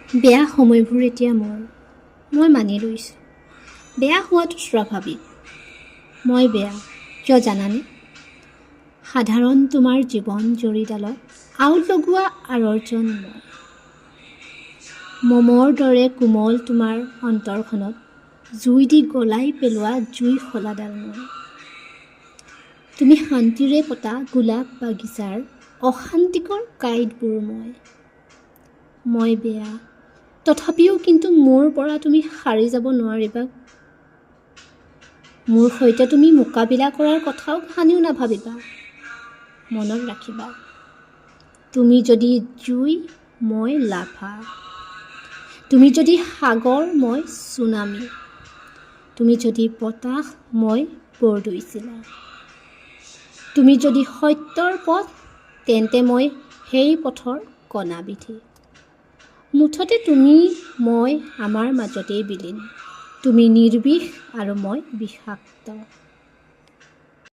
বেয়া সময়বোৰ এতিয়া মই মানি লৈছোঁ। বেয়া হোৱাটো স্বাভাৱিক। মই বেয়া কিয় জানানে? সাধাৰণ তোমাৰ জীৱন জৰীডালত আউল লগোৱা আৱৰ্জন মই। মমৰ দৰে কোমল তোমাৰ অন্তৰখনত জুই দি গলাই পেলোৱা জুই শলাডাল মই। তুমি শান্তিৰে পতা গোলাপ বাগিচাৰ অশান্তিকৰ কাঁইটবোৰ মই বেয়া, তথাপিও কিন্তু মোৰ পৰা তুমি সাৰি যাব নোৱাৰিবা। মোৰ সৈতে তুমি মোকাবিলা কৰাৰ কথাও সানিও নাভাবিবা। মনত ৰাখিবা, তুমি যদি জুই মই লাভা, তুমি যদি সাগৰ মই চুনামি, তুমি যদি বতাহ মই বৰদৈচিলা, তুমি যদি সত্যৰ পথ তেন্তে মই সেই পথৰ কণাবিধি। মুঠতে তুমি মই আমাৰ মাজতেই বিলীন। তুমি নিৰ্বিষ আৰু মই বিষাক্ত।